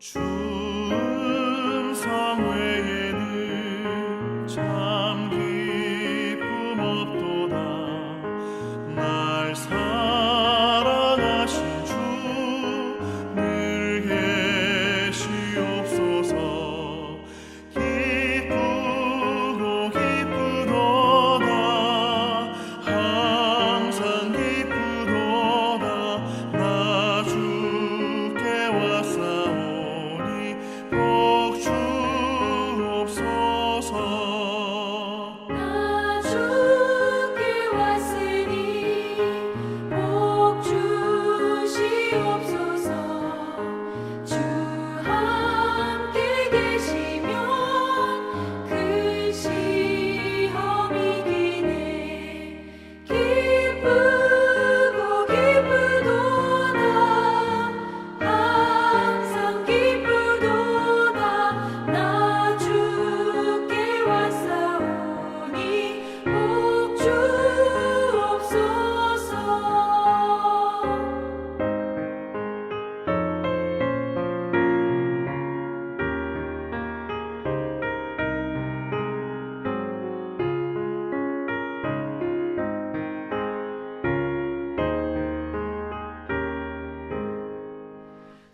주 음성 외에는 참 기쁨 없도다. 날 사랑하신 주 늘 계시옵소서. 기쁘고 기쁘도다. 항상 기쁘도다. 나 주께 왔사오니 복 주옵소서. 나 주께 왔으니 복 주시옵소서. 주 함께 계시면 그 시험이 기네. 기쁘고 기쁘도다. 항상 기쁘도다. 나 주께 왔사오니 복 주옵소서.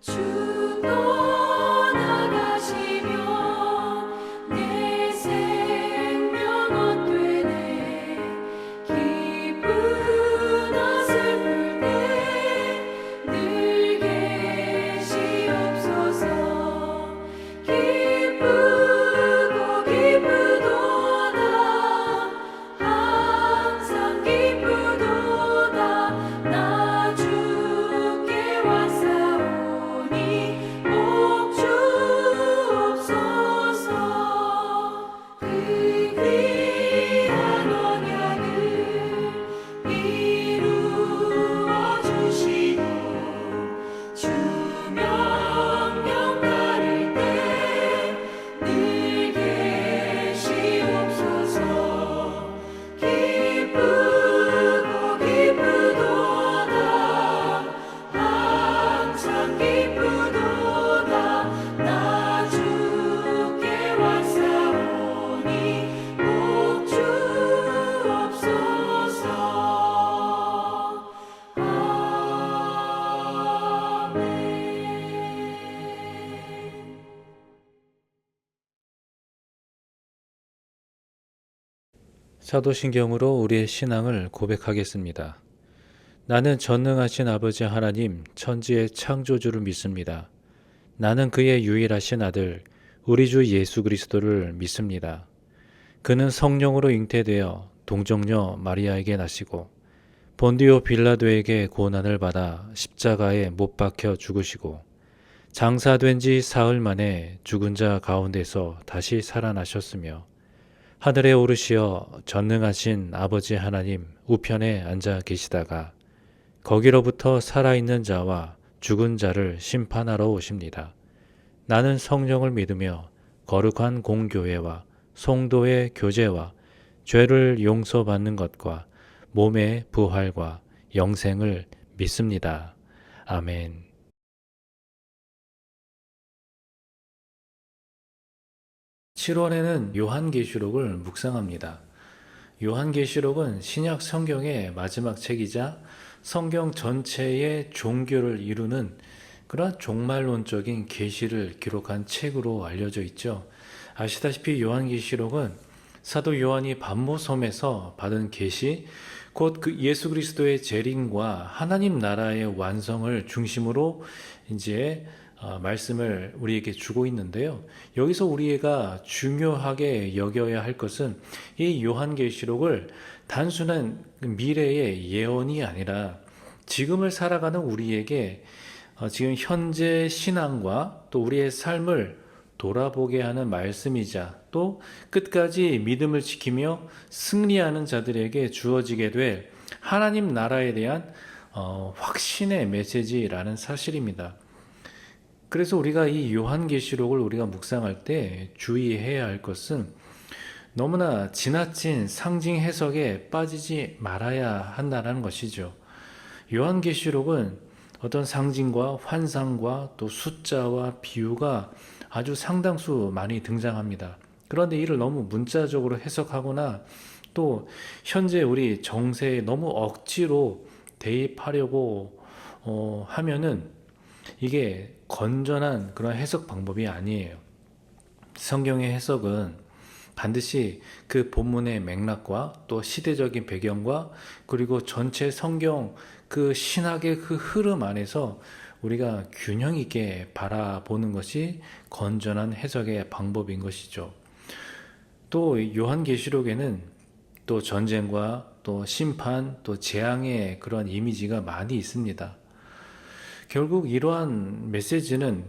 주 떠나가시면 내 생명 헛되네. 기쁘나 슬플 때 늘 계시옵소서. 기쁘고 기쁘도다. 항상 기쁘도다. 나 주께 왔사오니 복 주옵소서. 그 귀한 언약을 이루어 주시고 주 명령 따를 때 늘 계시옵소서. 기쁘고 기쁘도다. 항상 기쁘도다. 나 주께 왔사오니 복 주옵소서. 아멘. 사도신경으로 우리의 신앙을 고백하겠습니다. 나는 전능하신 아버지 하나님 천지의 창조주를 믿습니다. 나는 그의 유일하신 아들 우리 주 예수 그리스도를 믿습니다. 그는 성령으로 잉태되어 동정녀 마리아에게 나시고 본디오 빌라도에게 고난을 받아 십자가에 못 박혀 죽으시고 장사된 지 사흘 만에 죽은 자 가운데서 다시 살아나셨으며 하늘에 오르시어 전능하신 아버지 하나님 우편에 앉아 계시다가 거기로부터 살아있는 자와 죽은 자를 심판하러 오십니다. 나는 성령을 믿으며 거룩한 공교회와 성도의 교제와 죄를 용서받는 것과 몸의 부활과 영생을 믿습니다. 아멘. (7월에는) 요한계시록을 묵상합니다. 요한계시록은 신약 성경의 마지막 책이자 성경 전체의 종교를 이루는 그런 종말론적인 계시를 기록한 책으로 알려져 있죠. 아시다시피 요한계시록은 사도 요한이 반모섬에서 받은 계시, 곧 그 예수 그리스도의 재림과 하나님 나라의 완성을 중심으로 이제 말씀을 우리에게 주고 있는데요. 여기서 우리가 중요하게 여겨야 할 것은 이 요한계시록을 단순한 미래의 예언이 아니라 지금을 살아가는 우리에게 지금 현재 신앙과 또 우리의 삶을 돌아보게 하는 말씀이자 또 끝까지 믿음을 지키며 승리하는 자들에게 주어지게 될 하나님 나라에 대한 확신의 메시지라는 사실입니다. 그래서 우리가 이 요한계시록을 우리가 묵상할 때 주의해야 할 것은 너무나 지나친 상징 해석에 빠지지 말아야 한다는 것이죠. 요한계시록은 어떤 상징과 환상과 또 숫자와 비유가 아주 상당수 많이 등장합니다. 그런데 이를 너무 문자적으로 해석하거나 또 현재 우리 정세에 너무 억지로 대입하려고 하면은 이게 건전한 그런 해석 방법이 아니에요. 성경의 해석은 반드시 그 본문의 맥락과 또 시대적인 배경과 그리고 전체 성경 그 신학의 그 흐름 안에서 우리가 균형 있게 바라보는 것이 건전한 해석의 방법인 것이죠. 또 요한계시록에는 또 전쟁과 또 심판 또 재앙의 그런 이미지가 많이 있습니다. 결국 이러한 메시지는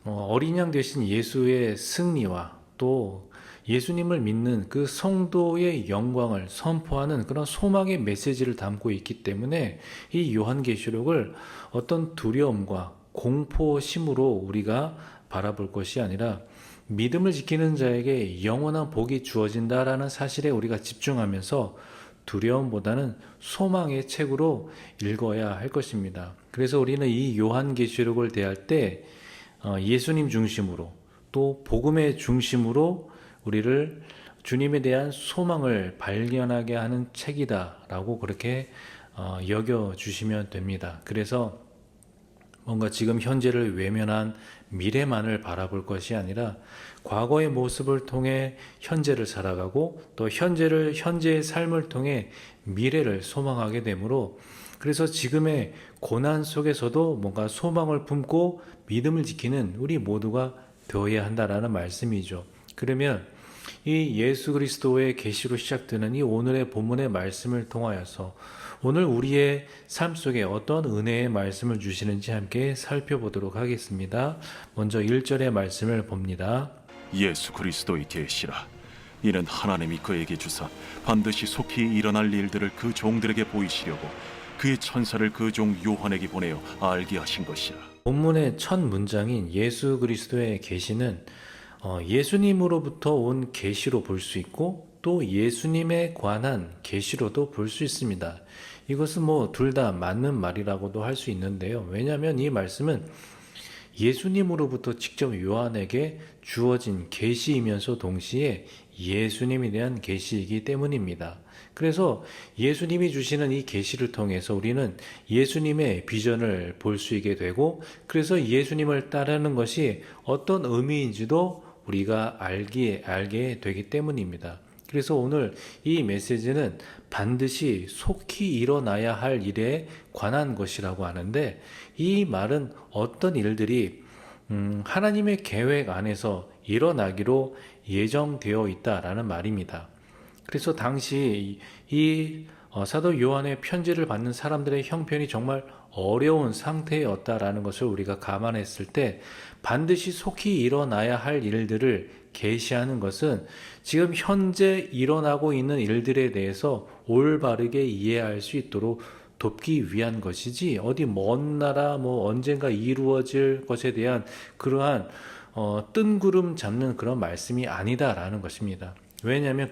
어린 양 되신 예수의 승리와 또 예수님을 믿는 그 성도의 영광을 선포하는 그런 소망의 메시지를 담고 있기 때문에 이 요한계시록을 어떤 두려움과 공포심으로 우리가 바라볼 것이 아니라 믿음을 지키는 자에게 영원한 복이 주어진다라는 사실에 우리가 집중하면서 두려움보다는 소망의 책으로 읽어야 할 것입니다. 그래서 우리는 이 요한계시록을 대할 때 예수님 중심으로 또 복음의 중심으로 우리를 주님에 대한 소망을 발견하게 하는 책이다라고 그렇게 여겨주시면 됩니다. 그래서 뭔가 지금 현재를 외면한 미래만을 바라볼 것이 아니라 과거의 모습을 통해 현재를 살아가고 또 현재의 삶을 통해 미래를 소망하게 되므로 그래서 지금의 고난 속에서도 뭔가 소망을 품고 믿음을 지키는 우리 모두가 되어야 한다라는 말씀이죠. 그러면 이 예수 그리스도의 계시로 시작되는 이 오늘의 본문의 말씀을 통하여서 오늘 우리의 삶 속에 어떤 은혜의 말씀을 주시는지 함께 살펴보도록 하겠습니다. 먼저 1절의 말씀을 봅니다. 예수 그리스도의 계시라. 이는 하나님이 그에게 주사 반드시 속히 일어날 일들을 그 종들에게 보이시려고 그의 천사를 그 종 요한에게 보내어 알게 하신 것이라. 본문의 첫 문장인 예수 그리스도의 계시는 예수님으로부터 온 계시로 볼 수 있고 또 예수님에 관한 계시로도 볼 수 있습니다. 이것은 둘 다 맞는 말이라고도 할 수 있는데요. 왜냐하면 이 말씀은 예수님으로부터 직접 요한에게 주어진 계시이면서 동시에 예수님에 대한 계시이기 때문입니다. 그래서 예수님이 주시는 이 계시를 통해서 우리는 예수님의 비전을 볼 수 있게 되고 그래서 예수님을 따르는 것이 어떤 의미인지도 우리가 알게 되기 때문입니다. 그래서 오늘 이 메시지는 반드시 속히 일어나야 할 일에 관한 것이라고 하는데 이 말은 어떤 일들이 하나님의 계획 안에서 일어나기로 예정되어 있다라는 말입니다. 그래서 당시 이 사도 요한의 편지를 받는 사람들의 형편이 정말 어려운 상태였다라는 것을 우리가 감안했을 때 반드시 속히 일어나야 할 일들을 계시하는 것은 지금 현재 일어나고 있는 일들에 대해서 올바르게 이해할 수 있도록 돕기 위한 것이지 어디 먼 나라 언젠가 이루어질 것에 대한 그러한 뜬구름 잡는 그런 말씀이 아니다라는 것입니다. 왜냐하면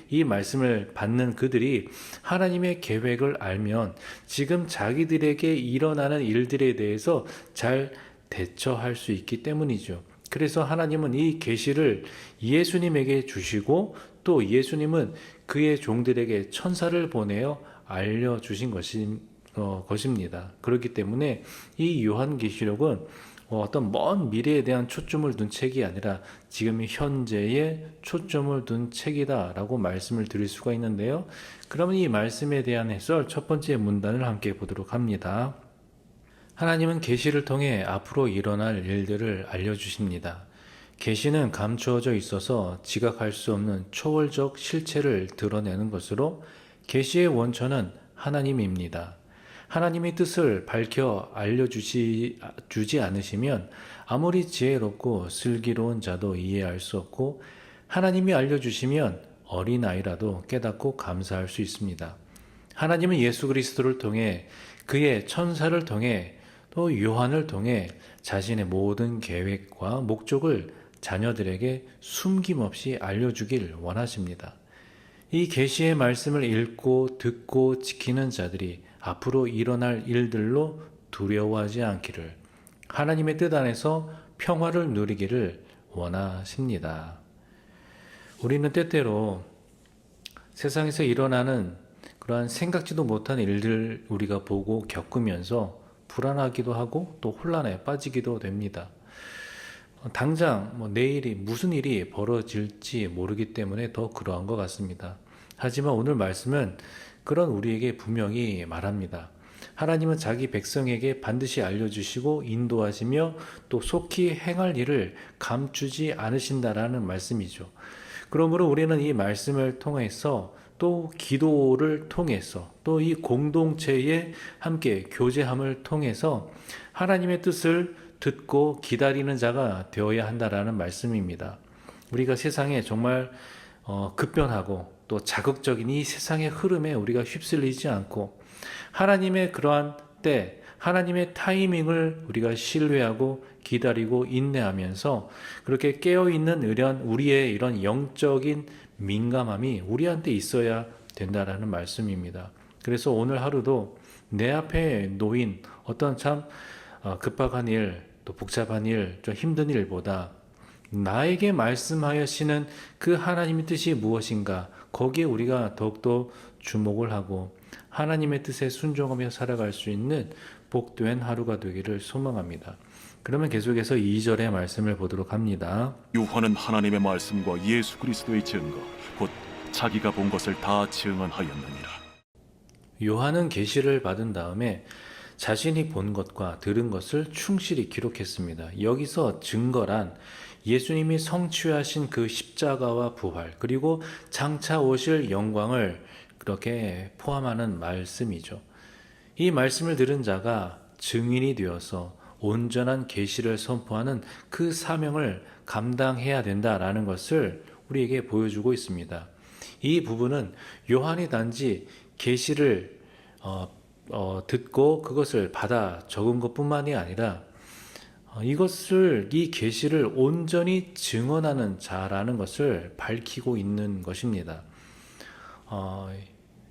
이 말씀을 받는 그들이 하나님의 계획을 알면 지금 자기들에게 일어나는 일들에 대해서 잘 대처할 수 있기 때문이죠. 그래서 하나님은 이 계시를 예수님에게 주시고 또 예수님은 그의 종들에게 천사를 보내어 알려주신 것입니다. 그렇기 때문에 이 요한계시록은 어떤 먼 미래에 대한 초점을 둔 책이 아니라 지금 현재에 초점을 둔 책이다라고 말씀을 드릴 수가 있는데요. 그러면 이 말씀에 대한 해설 첫 번째 문단을 함께 보도록 합니다. 하나님은 계시를 통해 앞으로 일어날 일들을 알려주십니다. 계시는 감추어져 있어서 지각할 수 없는 초월적 실체를 드러내는 것으로 계시의 원천은 하나님입니다. 하나님의 뜻을 밝혀 알려주지 않으시면 아무리 지혜롭고 슬기로운 자도 이해할 수 없고 하나님이 알려주시면 어린아이라도 깨닫고 감사할 수 있습니다. 하나님은 예수 그리스도를 통해 그의 천사를 통해 또 요한을 통해 자신의 모든 계획과 목적을 자녀들에게 숨김없이 알려주길 원하십니다. 이 계시의 말씀을 읽고 듣고 지키는 자들이 앞으로 일어날 일들로 두려워하지 않기를, 하나님의 뜻 안에서 평화를 누리기를 원하십니다. 우리는 때때로 세상에서 일어나는 그러한 생각지도 못한 일들 우리가 보고 겪으면서 불안하기도 하고 또 혼란에 빠지기도 됩니다. 당장 내일이 무슨 일이 벌어질지 모르기 때문에 더 그러한 것 같습니다. 하지만 오늘 말씀은 그런 우리에게 분명히 말합니다. 하나님은 자기 백성에게 반드시 알려주시고 인도하시며 또 속히 행할 일을 감추지 않으신다라는 말씀이죠. 그러므로 우리는 이 말씀을 통해서 또 기도를 통해서 또 이 공동체에 함께 교제함을 통해서 하나님의 뜻을 듣고 기다리는 자가 되어야 한다라는 말씀입니다. 우리가 세상에 정말 급변하고 또 자극적인 이 세상의 흐름에 우리가 휩쓸리지 않고 하나님의 그러한 때, 하나님의 타이밍을 우리가 신뢰하고 기다리고 인내하면서 그렇게 깨어있는 우리의 이런 영적인 민감함이 우리한테 있어야 된다라는 말씀입니다. 그래서 오늘 하루도 내 앞에 놓인 어떤 참 급박한 일, 또 복잡한 일, 좀 힘든 일보다 나에게 말씀하시는 그 하나님의 뜻이 무엇인가, 거기에 우리가 더욱더 주목을 하고 하나님의 뜻에 순종하며 살아갈 수 있는 복된 하루가 되기를 소망합니다. 그러면 계속해서 2절의 말씀을 보도록 합니다. 요한은 하나님의 말씀과 예수 그리스도의 증거 곧 자기가 본 것을 다 증언하였느니라. 요한은 계시를 받은 다음에 자신이 본 것과 들은 것을 충실히 기록했습니다. 여기서 증거란 예수님이 성취하신 그 십자가와 부활, 그리고 장차 오실 영광을 그렇게 포함하는 말씀이죠. 이 말씀을 들은 자가 증인이 되어서 온전한 계시를 선포하는 그 사명을 감당해야 된다라는 것을 우리에게 보여주고 있습니다. 이 부분은 요한이 단지 계시를 듣고 그것을 받아 적은 것뿐만이 아니라 이 계시를 온전히 증언하는 자라는 것을 밝히고 있는 것입니다.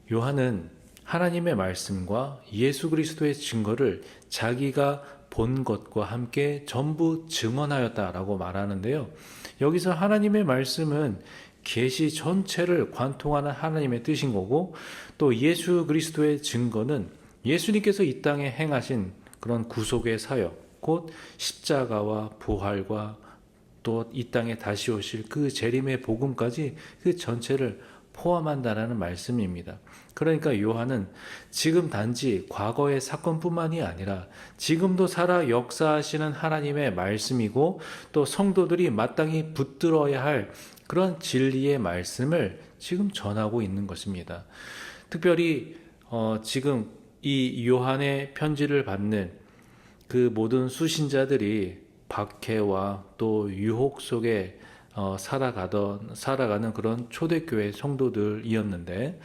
요한은 하나님의 말씀과 예수 그리스도의 증거를 자기가 본 것과 함께 전부 증언하였다라고 말하는데요. 여기서 하나님의 말씀은 계시 전체를 관통하는 하나님의 뜻인 거고, 또 예수 그리스도의 증거는 예수님께서 이 땅에 행하신 그런 구속의 사역, 곧 십자가와 부활과 또 이 땅에 다시 오실 그 재림의 복음까지 그 전체를 포함한다라는 말씀입니다. 그러니까 요한은 지금 단지 과거의 사건뿐만이 아니라 지금도 살아 역사하시는 하나님의 말씀이고 또 성도들이 마땅히 붙들어야 할 그런 진리의 말씀을 지금 전하고 있는 것입니다. 특별히 지금 이 요한의 편지를 받는 그 모든 수신자들이 박해와 또 유혹 속에 살아가는 그런 초대교회 성도들이었는데,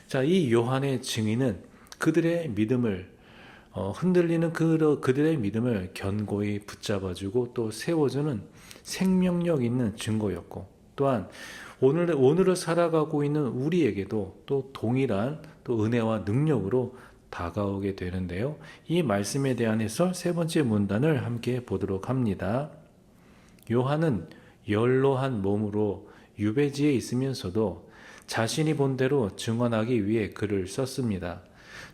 자, 이 요한의 증인은 그들의 믿음을 흔들리는 그들의 믿음을 견고히 붙잡아주고 또 세워주는 생명력 있는 증거였고, 또한 오늘을 살아가고 있는 우리에게도 또 동일한 또 은혜와 능력으로 다가오게 되는데요. 이 말씀에 대한 해설 세 번째 문단을 함께 보도록 합니다. 요한은 연로한 몸으로 유배지에 있으면서도 자신이 본 대로 증언하기 위해 글을 썼습니다.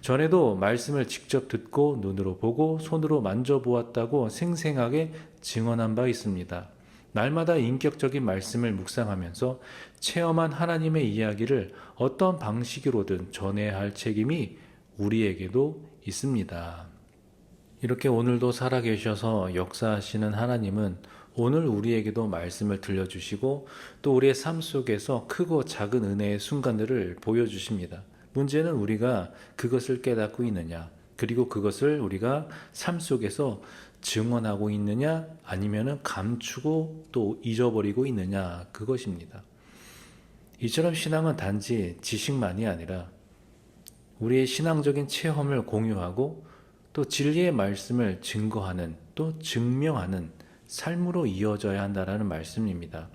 전에도 말씀을 직접 듣고 눈으로 보고 손으로 만져보았다고 생생하게 증언한 바 있습니다. 날마다 인격적인 말씀을 묵상하면서 체험한 하나님의 이야기를 어떤 방식으로든 전해야 할 책임이 우리에게도 있습니다. 이렇게 오늘도 살아계셔서 역사하시는 하나님은 오늘 우리에게도 말씀을 들려주시고 또 우리의 삶 속에서 크고 작은 은혜의 순간들을 보여주십니다. 문제는 우리가 그것을 깨닫고 있느냐, 그리고 그것을 우리가 삶 속에서 증언하고 있느냐, 아니면 감추고 또 잊어버리고 있느냐, 그것입니다. 이처럼 신앙은 단지 지식만이 아니라 우리의 신앙적인 체험을 공유하고 또 진리의 말씀을 증거하는 또 증명하는 삶으로 이어져야 한다는 말씀입니다.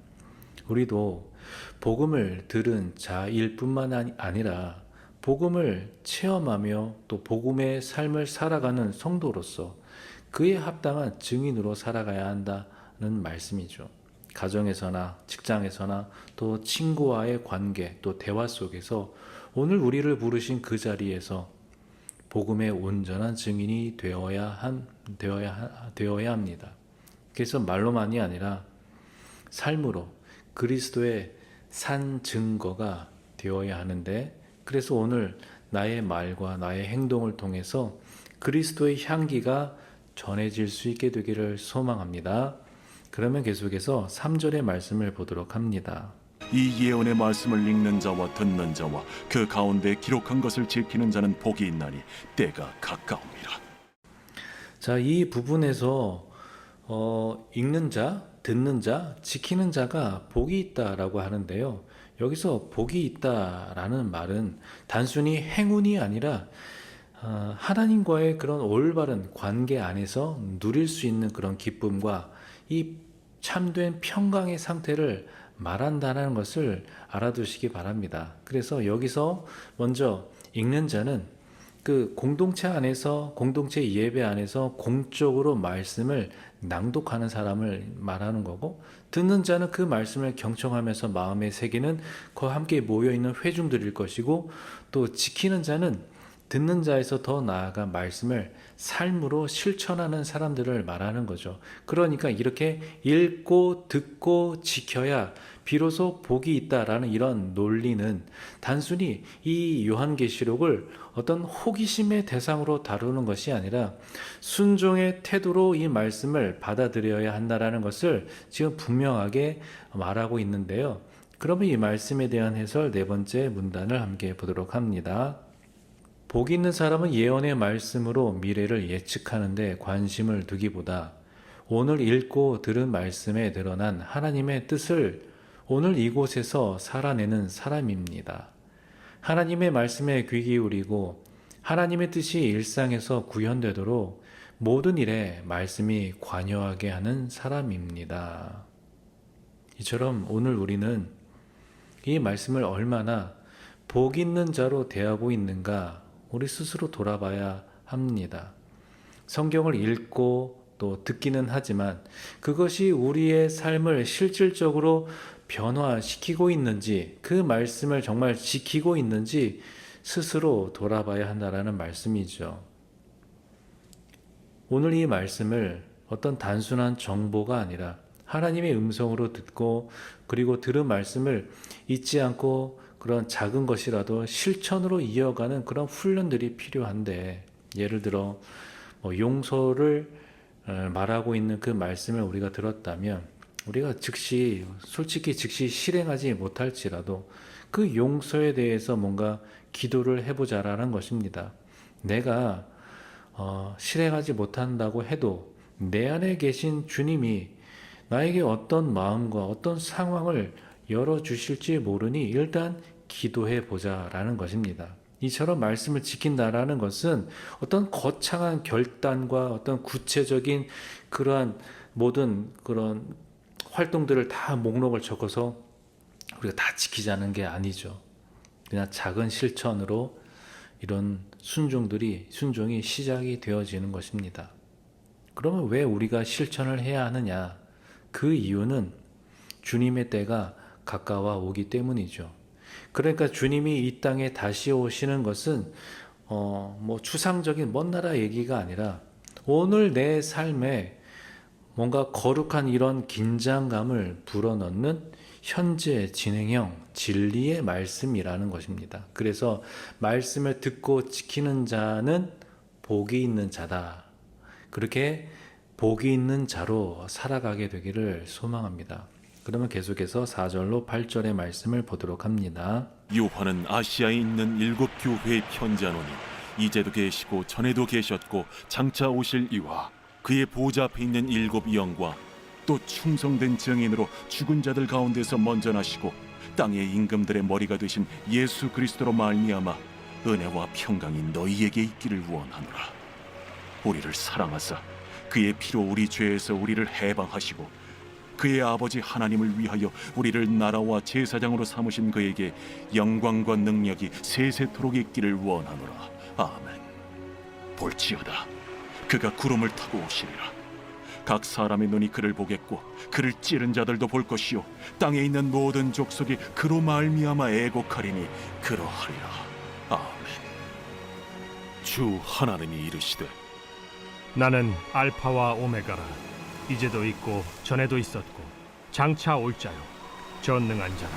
우리도 복음을 들은 자일 뿐만 아니라 복음을 체험하며 또 복음의 삶을 살아가는 성도로서 그에 합당한 증인으로 살아가야 한다는 말씀이죠. 가정에서나 직장에서나 또 친구와의 관계 또 대화 속에서 오늘 우리를 부르신 그 자리에서 복음의 온전한 증인이 되어야 합니다. 그래서 말로만이 아니라 삶으로 그리스도의 산 증거가 되어야 하는데, 그래서 오늘 나의 말과 나의 행동을 통해서 그리스도의 향기가 전해질 수 있게 되기를 소망합니다. 그러면 계속해서 3절의 말씀을 보도록 합니다. 이 예언의 말씀을 읽는 자와 듣는 자와 그 가운데 기록한 것을 지키는 자는 복이 있나니 때가 가까움이라. 자, 이 부분에서 읽는 자, 듣는 자, 지키는 자가 복이 있다라고 하는데요. 여기서 복이 있다라는 말은 단순히 행운이 아니라 하나님과의 그런 올바른 관계 안에서 누릴 수 있는 그런 기쁨과 이 참된 평강의 상태를 말한다는 것을 알아두시기 바랍니다. 그래서 여기서 먼저 읽는 자는 그 공동체 안에서, 공동체 예배 안에서 공적으로 말씀을 낭독하는 사람을 말하는 거고, 듣는 자는 그 말씀을 경청하면서 마음에 새기는 그와 함께 모여있는 회중들일 것이고, 또 지키는 자는 듣는 자에서 더 나아가 말씀을 삶으로 실천하는 사람들을 말하는 거죠. 그러니까 이렇게 읽고 듣고 지켜야 비로소 복이 있다라는 이런 논리는 단순히 이 요한계시록을 어떤 호기심의 대상으로 다루는 것이 아니라 순종의 태도로 이 말씀을 받아들여야 한다라는 것을 지금 분명하게 말하고 있는데요. 그러면 이 말씀에 대한 해설 네 번째 문단을 함께 보도록 합니다. 복이 있는 사람은 예언의 말씀으로 미래를 예측하는데 관심을 두기보다 오늘 읽고 들은 말씀에 드러난 하나님의 뜻을 오늘 이곳에서 살아내는 사람입니다. 하나님의 말씀에 귀 기울이고 하나님의 뜻이 일상에서 구현되도록 모든 일에 말씀이 관여하게 하는 사람입니다. 이처럼 오늘 우리는 이 말씀을 얼마나 복 있는 자로 대하고 있는가 우리 스스로 돌아봐야 합니다. 성경을 읽고 또 듣기는 하지만 그것이 우리의 삶을 실질적으로 변화시키고 있는지, 그 말씀을 정말 지키고 있는지 스스로 돌아봐야 한다라는 말씀이죠. 오늘 이 말씀을 어떤 단순한 정보가 아니라 하나님의 음성으로 듣고 그리고 들은 말씀을 잊지 않고 그런 작은 것이라도 실천으로 이어가는 그런 훈련들이 필요한데, 예를 들어 용서를 말하고 있는 그 말씀을 우리가 들었다면 우리가 솔직히 즉시 실행하지 못할지라도 그 용서에 대해서 뭔가 기도를 해보자라는 것입니다. 내가 실행하지 못한다고 해도 내 안에 계신 주님이 나에게 어떤 마음과 어떤 상황을 열어주실지 모르니 일단 기도해 보자라는 것입니다. 이처럼 말씀을 지킨다라는 것은 어떤 거창한 결단과 어떤 구체적인 그러한 모든 그런 활동들을 다 목록을 적어서 우리가 다 지키자는 게 아니죠. 그냥 작은 실천으로 이런 순종이 시작이 되어지는 것입니다. 그러면 왜 우리가 실천을 해야 하느냐? 그 이유는 주님의 때가 가까워 오기 때문이죠. 그러니까 주님이 이 땅에 다시 오시는 것은 추상적인 먼 나라 얘기가 아니라 오늘 내 삶에 뭔가 거룩한 이런 긴장감을 불어넣는 현재 진행형 진리의 말씀이라는 것입니다. 그래서 말씀을 듣고 지키는 자는 복이 있는 자다. 그렇게 복이 있는 자로 살아가게 되기를 소망합니다. 그러면 계속해서 4절로 8절의 말씀을 보도록 합니다. 요한은 아시아에 있는 7 교회에 편지하노니 이제도 계시고 전에도 계셨고 장차 오실 이와 그의 보좌 앞에 있는 7 영과 또 충성된 증인으로 죽은 자들 가운데서 먼저 나시고 땅의 임금들의 머리가 되신 예수 그리스도로 말미암아 은혜와 평강이 너희에게 있기를 원하노라. 우리를 사랑하사 그의 피로 우리 죄에서 우리를 해방하시고 그의 아버지 하나님을 위하여 우리를 나라와 제사장으로 삼으신 그에게 영광과 능력이 세세토록 있기를 원하노라. 아멘. 볼지어다, 그가 구름을 타고 오시리라. 각 사람의 눈이 그를 보겠고 그를 찌른 자들도 볼 것이요 땅에 있는 모든 족속이 그로 말미암아 애곡하리니 그러하리라. 아멘. 주 하나님이 이르시되 나는 알파와 오메가라. 이제도 있고 전에도 있었고 장차 올 자요 전능한 자라.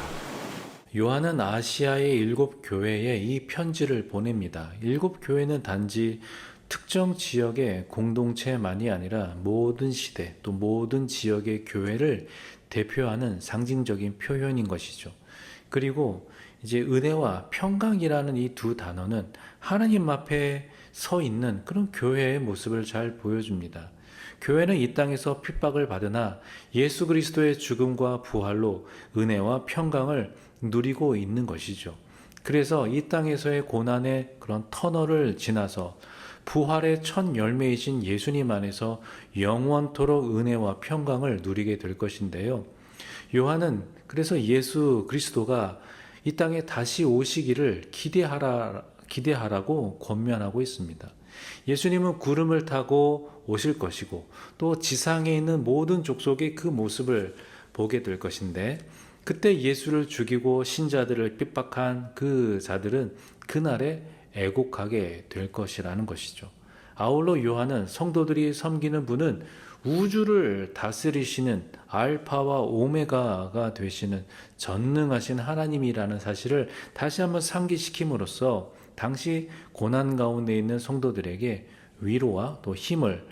요한은 아시아의 7교회에 이 편지를 보냅니다. 7교회는 단지 특정 지역의 공동체만이 아니라 모든 시대 또 모든 지역의 교회를 대표하는 상징적인 표현인 것이죠. 그리고 이제 은혜와 평강이라는 이 두 단어는 하나님 앞에 서 있는 그런 교회의 모습을 잘 보여줍니다. 교회는 이 땅에서 핍박을 받으나 예수 그리스도의 죽음과 부활로 은혜와 평강을 누리고 있는 것이죠. 그래서 이 땅에서의 고난의 그런 터널을 지나서 부활의 첫 열매이신 예수님 안에서 영원토록 은혜와 평강을 누리게 될 것인데요. 요한은 그래서 예수 그리스도가 이 땅에 다시 오시기를 기대하라고 권면하고 있습니다. 예수님은 구름을 타고 오실 것이고 또 지상에 있는 모든 족속이 그 모습을 보게 될 것인데, 그때 예수를 죽이고 신자들을 핍박한 그 자들은 그날에 애곡하게 될 것이라는 것이죠. 아울러 요한은 성도들이 섬기는 분은 우주를 다스리시는 알파와 오메가가 되시는 전능하신 하나님이라는 사실을 다시 한번 상기시킴으로써 당시 고난 가운데 있는 성도들에게 위로와 또 힘을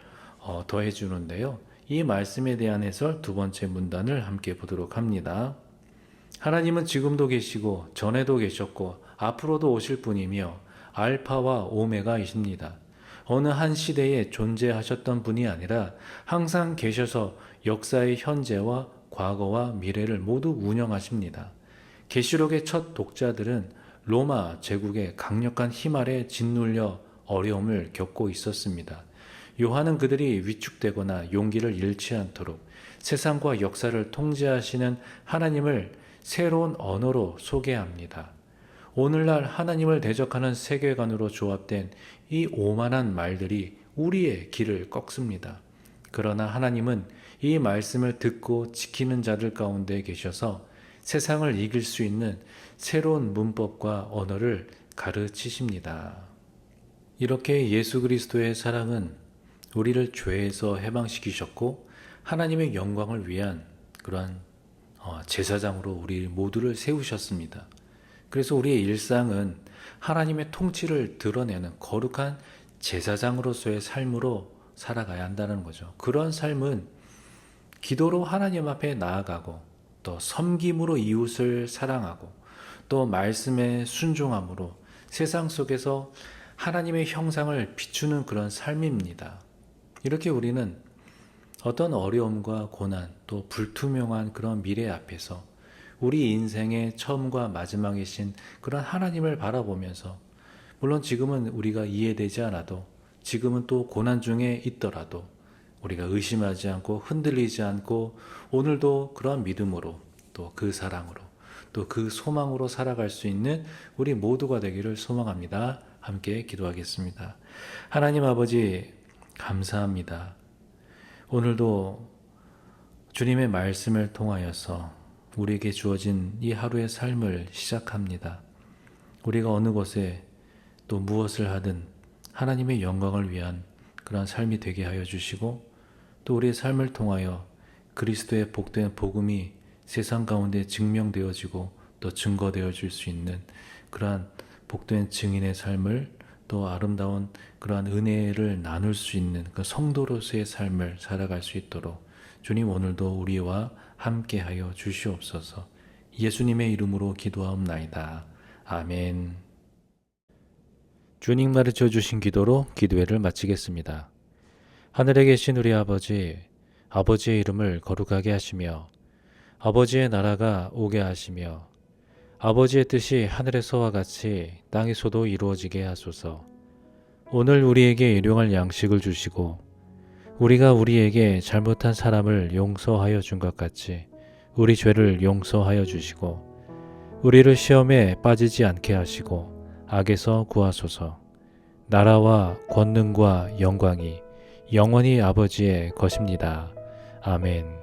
더해 주는데요. 이 말씀에 대한 해설 두 번째 문단을 함께 보도록 합니다. 하나님은 지금도 계시고 전에도 계셨고 앞으로도 오실 분이며 알파와 오메가이십니다. 어느 한 시대에 존재하셨던 분이 아니라 항상 계셔서 역사의 현재와 과거와 미래를 모두 운영하십니다. 계시록의 첫 독자들은 로마 제국의 강력한 힘 아래 짓눌려 어려움을 겪고 있었습니다. 요한은 그들이 위축되거나 용기를 잃지 않도록 세상과 역사를 통제하시는 하나님을 새로운 언어로 소개합니다. 오늘날 하나님을 대적하는 세계관으로 조합된 이 오만한 말들이 우리의 길을 꺾습니다. 그러나 하나님은 이 말씀을 듣고 지키는 자들 가운데 계셔서 세상을 이길 수 있는 새로운 문법과 언어를 가르치십니다. 이렇게 예수 그리스도의 사랑은 우리를 죄에서 해방시키셨고 하나님의 영광을 위한 그러한 제사장으로 우리 모두를 세우셨습니다. 그래서 우리의 일상은 하나님의 통치를 드러내는 거룩한 제사장으로서의 삶으로 살아가야 한다는 거죠. 그런 삶은 기도로 하나님 앞에 나아가고 또 섬김으로 이웃을 사랑하고 또 말씀에 순종함으로 세상 속에서 하나님의 형상을 비추는 그런 삶입니다. 이렇게 우리는 어떤 어려움과 고난 또 불투명한 그런 미래 앞에서 우리 인생의 처음과 마지막이신 그런 하나님을 바라보면서, 물론 지금은 우리가 이해되지 않아도, 지금은 또 고난 중에 있더라도 우리가 의심하지 않고 흔들리지 않고 오늘도 그런 믿음으로 또 그 사랑으로 또 그 소망으로 살아갈 수 있는 우리 모두가 되기를 소망합니다. 함께 기도하겠습니다. 하나님 아버지, 감사합니다. 오늘도 주님의 말씀을 통하여서 우리에게 주어진 이 하루의 삶을 시작합니다. 우리가 어느 곳에 또 무엇을 하든 하나님의 영광을 위한 그런 삶이 되게 하여 주시고, 또 우리의 삶을 통하여 그리스도의 복된 복음이 세상 가운데 증명되어지고 또 증거되어질 수 있는 그러한 복된 증인의 삶을, 또 아름다운 그러한 은혜를 나눌 수 있는 그 성도로서의 삶을 살아갈 수 있도록 주님 오늘도 우리와 함께하여 주시옵소서. 예수님의 이름으로 기도하옵나이다. 아멘. 주님 가르쳐 주신 기도로 기도회를 마치겠습니다. 하늘에 계신 우리 아버지, 아버지의 이름을 거룩하게 하시며 아버지의 나라가 오게 하시며 아버지의 뜻이 하늘에서와 같이 땅에서도 이루어지게 하소서. 오늘 우리에게 일용할 양식을 주시고 우리가 우리에게 잘못한 사람을 용서하여 준 것 같이 우리 죄를 용서하여 주시고 우리를 시험에 빠지지 않게 하시고 악에서 구하소서. 나라와 권능과 영광이 영원히 아버지의 것입니다. 아멘.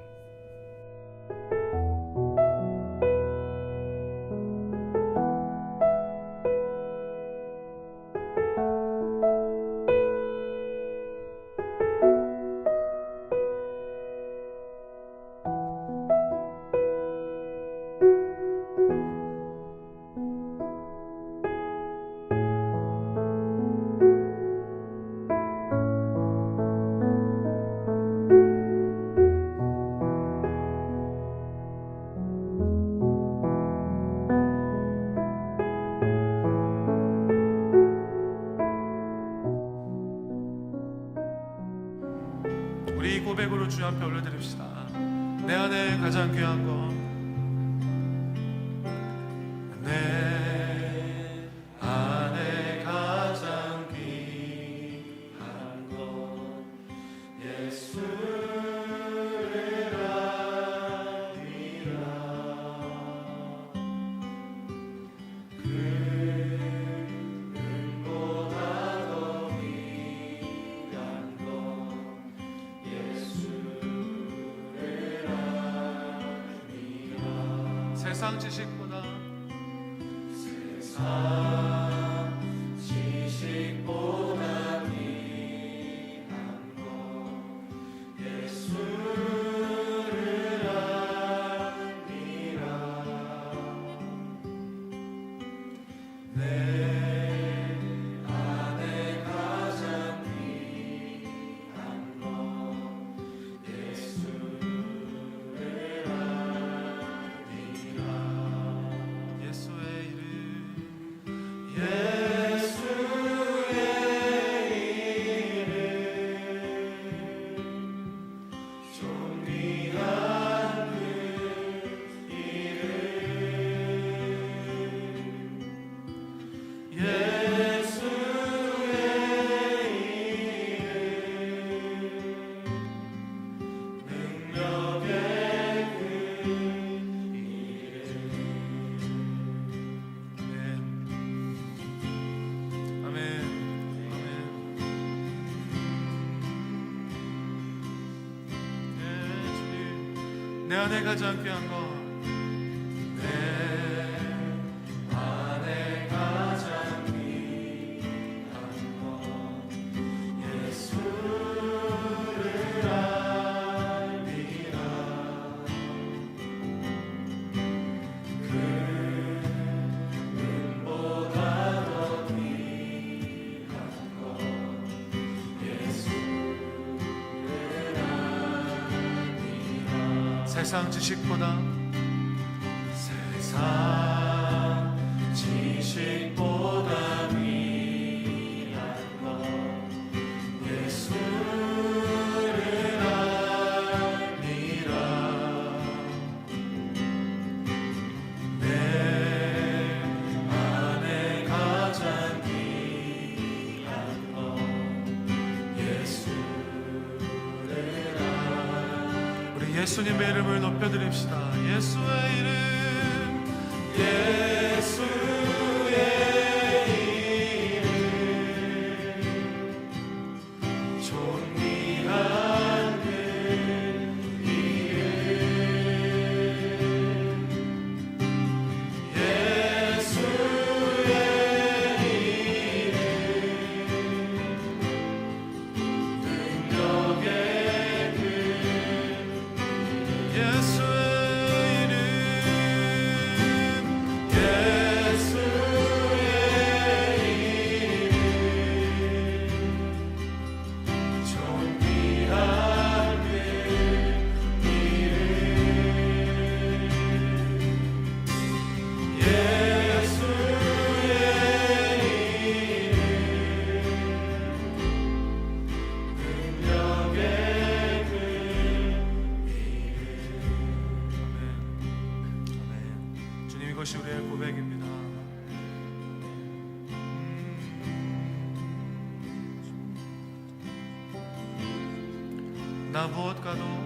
우리 이 고백으로 주 앞에 올려드립시다. 내 안에 가장 귀한 것, 내 안에 가장 귀한 것 예수를 알리라. 금보다 더 귀한 것 세상 지식보다 귀한 것 예수를 알리라. 내 안에 가장 귀한 것 예수를 예수의 이름 존귀한 그 이름 예수의 이름 능력의 그 아멘. 내 안에 가장 귀한 것, 내 안에 가장 귀한 것 예수를 알리라. 금보다 더 귀한 것 예수를 알리라. 세상 지식보다 귀한 것 예수를 알리라. 내 안에 가장 귀한 것 예수를 알리라. 우리 예수님의 이름을 높여드립시다. 예수의 이름 예수의 이름 존귀한 그 이름 예수의 이름 능력의 그 예수의 이름 이것이 우리의 고백입니다. 무엇과도